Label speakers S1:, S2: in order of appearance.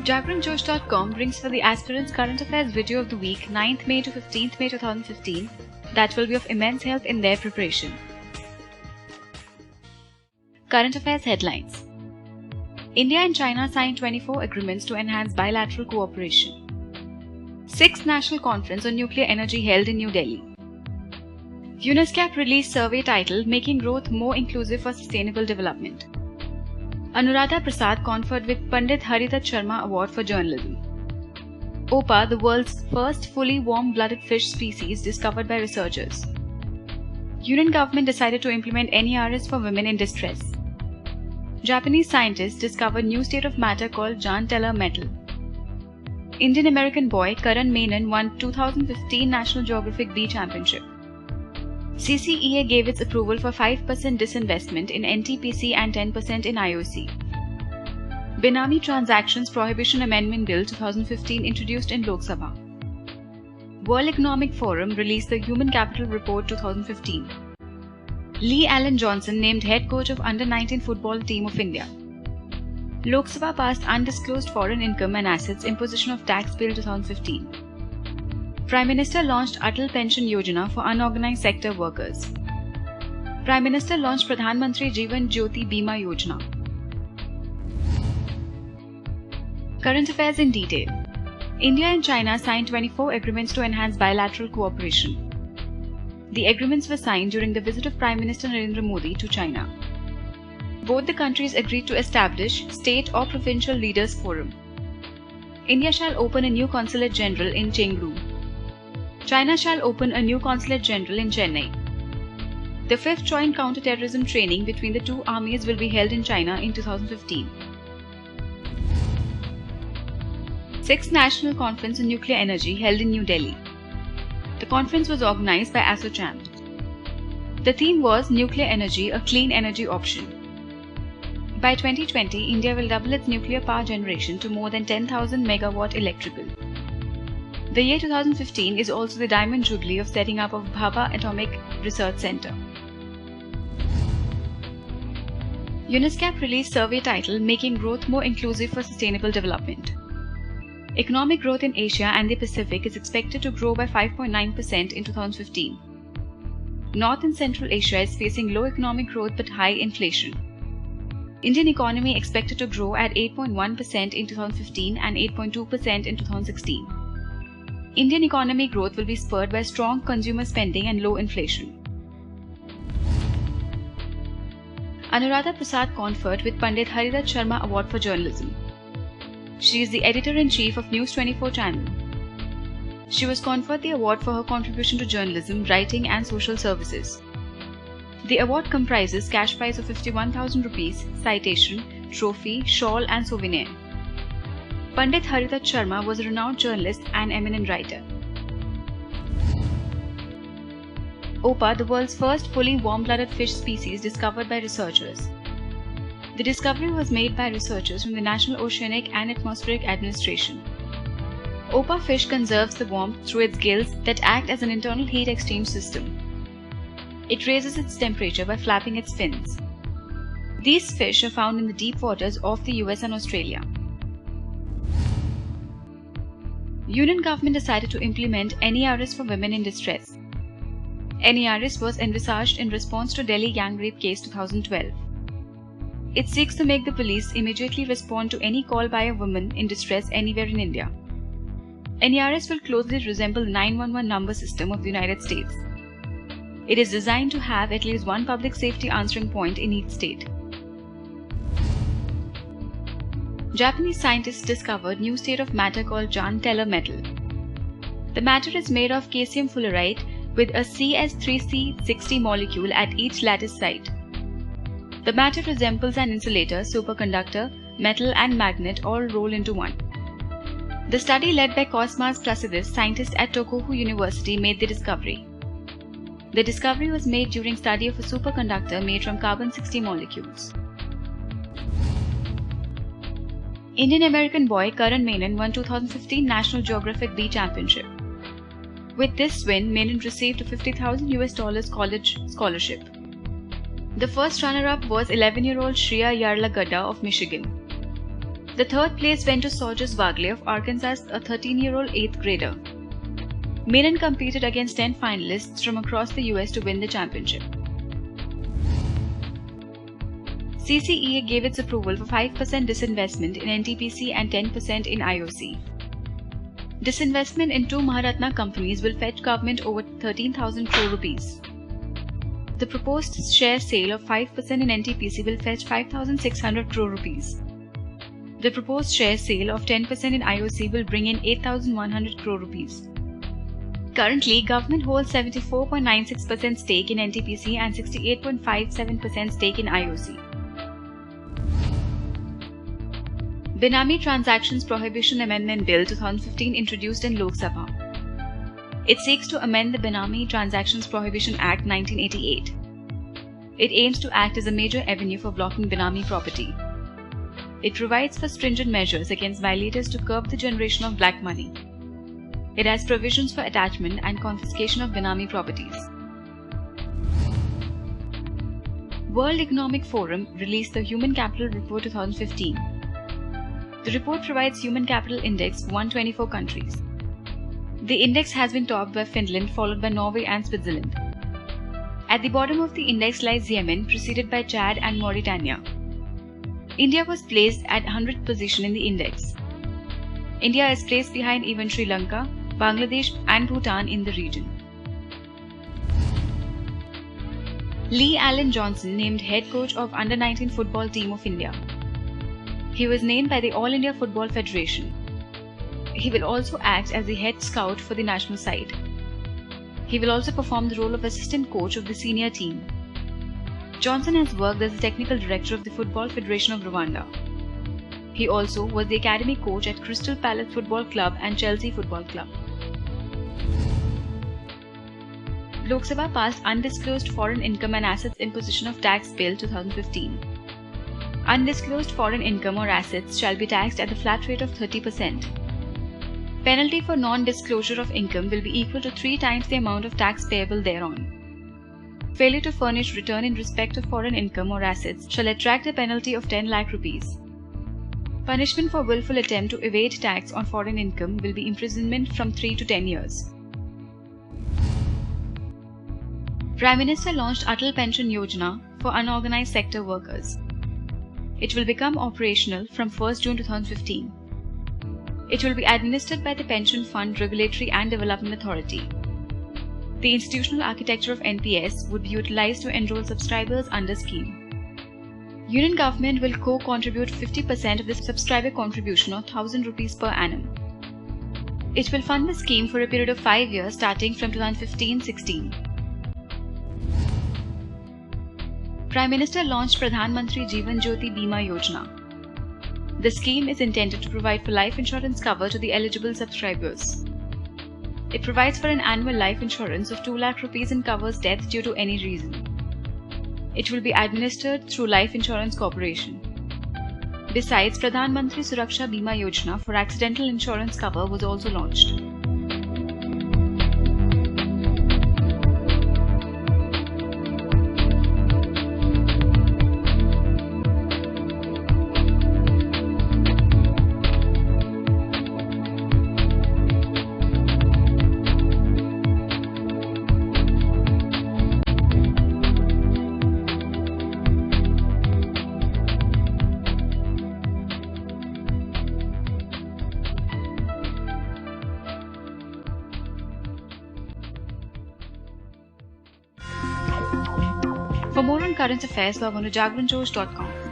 S1: JagrantJosh.com brings for the aspirants current affairs video of the week 9th May to 15th May 2015 that will be of immense help in their preparation. Current affairs headlines. India and China signed 24 agreements to enhance bilateral cooperation. 6th National Conference on Nuclear Energy held in New Delhi. UNESCAP released survey titled Making Growth More Inclusive for Sustainable Development. Anuradha Prasad conferred with Pandit Haridat Sharma Award for Journalism. Opah, the world's first fully warm-blooded fish species discovered by researchers. Union government decided to implement NERS for women in distress. Japanese scientists discovered new state of matter called Jahn Teller metal. Indian-American boy Karan Menon won 2015 National Geographic Bee Championship. CCEA gave its approval for 5% disinvestment in NTPC and 10% in IOC. Benami Transactions Prohibition Amendment Bill 2015 introduced in Lok Sabha. World Economic Forum released the Human Capital Report 2015. Lee Allen Johnson named head coach of Under-19 football team of India. Lok Sabha passed Undisclosed Foreign Income and Assets Imposition of Tax Bill 2015. Prime Minister launched Atal Pension Yojana for unorganized sector workers. Prime Minister launched Pradhan Mantri Jeevan Jyoti Bima Yojana. Current affairs in detail. India and China signed 24 agreements to enhance bilateral cooperation. The agreements were signed during the visit of Prime Minister Narendra Modi to China. Both the countries agreed to establish State or Provincial Leaders Forum. India shall open a new Consulate General in Chengdu. China shall open a new Consulate General in Chennai. The 5th Joint Counter-Terrorism Training between the two armies will be held in China in 2015. 6th National Conference on Nuclear Energy held in New Delhi. The conference was organized by ASSOCHAM. The theme was Nuclear Energy, a Clean Energy Option. By 2020, India will double its nuclear power generation to more than 10,000 megawatt electrical. The year 2015 is also the Diamond Jubilee of setting up of Bhabha Atomic Research Center. UNESCAP released survey titled Making Growth More Inclusive for Sustainable Development. Economic growth in Asia and the Pacific is expected to grow by 5.9% in 2015. North and Central Asia is facing low economic growth but high inflation. Indian economy expected to grow at 8.1% in 2015 and 8.2% in 2016. Indian economy growth will be spurred by strong consumer spending and low inflation. Anuradha Prasad conferred with Pandit Haridat Sharma Award for Journalism. She is the editor-in-chief of News 24 channel. She was conferred the award for her contribution to journalism, writing and social services. The award comprises cash prize of 51,000 rupees, citation, trophy, shawl and souvenir. Pandit Haridat Sharma was a renowned journalist and eminent writer. Opah, the world's first fully warm-blooded fish species discovered by researchers. The discovery was made by researchers from the National Oceanic and Atmospheric Administration. Opah fish conserves the warmth through its gills that act as an internal heat exchange system. It raises its temperature by flapping its fins. These fish are found in the deep waters of the US and Australia. Union government decided to implement NERS for women in distress. NERS was envisaged in response to Delhi gang rape case 2012. It seeks to make the police immediately respond to any call by a woman in distress anywhere in India. NERS will closely resemble the 911 number system of the United States. It is designed to have at least one public safety answering point in each state. Japanese scientists discovered new state of matter called Jahn Teller metal. The matter is made of caesium fullerite with a CS3C60 molecule at each lattice site. The matter resembles an insulator, superconductor, metal and magnet all rolled into one. The study led by Cosmas Prasidis, scientists at Tohoku University, made the discovery. The discovery was made during study of a superconductor made from carbon-60 molecules. Indian-American boy Karan Menon won 2015 National Geographic Bee Championship. With this win, Menon received a $50,000 college scholarship. The first runner-up was 11-year-old Shreya Yarlagadda of Michigan. The third place went to Saujas Wagle of Arkansas, a 13-year-old 8th grader. Menon competed against 10 finalists from across the US to win the championship. CCEA gave its approval for 5% disinvestment in NTPC and 10% in IOC. Disinvestment in two Maharatna companies will fetch government over 13,000 crore rupees. The proposed share sale of 5% in NTPC will fetch 5,600 crore rupees. The proposed share sale of 10% in IOC will bring in 8,100 crore rupees. Currently, government holds 74.96% stake in NTPC and 68.57% stake in IOC. Benami Transactions Prohibition Amendment Bill 2015 introduced in Lok Sabha. It seeks to amend the Benami Transactions Prohibition Act 1988. It aims to act as a major avenue for blocking Benami property. It provides for stringent measures against violators to curb the generation of black money. It has provisions for attachment and confiscation of Benami properties. World Economic Forum released the Human Capital Report 2015. The report provides Human Capital Index for 124 countries. The index has been topped by Finland, followed by Norway and Switzerland. At the bottom of the index lies Yemen, preceded by Chad and Mauritania. India was placed at 100th position in the index. India is placed behind even Sri Lanka, Bangladesh and Bhutan in the region. Lee Allen Johnson named head coach of Under-19 football team of India. He was named by the All India Football Federation. He will also act as the head scout for the national side. He will also perform the role of assistant coach of the senior team. Johnson has worked as the technical director of the Football Federation of Rwanda. He also was the academy coach at Crystal Palace Football Club and Chelsea Football Club. Lok Sabha passed Undisclosed Foreign Income and Assets Imposition of Tax Bill 2015. Undisclosed foreign income or assets shall be taxed at the flat rate of 30%. Penalty for non-disclosure of income will be equal to 3 times the amount of tax payable thereon. Failure to furnish return in respect of foreign income or assets shall attract a penalty of 10 lakh rupees. Punishment for willful attempt to evade tax on foreign income will be imprisonment from 3 to 10 years. Prime Minister launched Atal Pension Yojana for unorganized sector workers. It will become operational from 1st June 2015. It will be administered by the Pension Fund Regulatory and Development Authority. The institutional architecture of NPS would be utilized to enroll subscribers under scheme. Union government will co-contribute 50% of the subscriber contribution of 1,000 rupees per annum. It will fund the scheme for a period of 5 years starting from 2015-16. Prime Minister launched Pradhan Mantri Jeevan Jyoti Bima Yojana. The scheme is intended to provide for life insurance cover to the eligible subscribers. It provides for an annual life insurance of 2 lakh rupees and covers death due to any reason. It will be administered through Life Insurance Corporation. Besides, Pradhan Mantri Suraksha Bima Yojana for accidental insurance cover was also launched. For more on current affairs, log on to jagranjosh.com.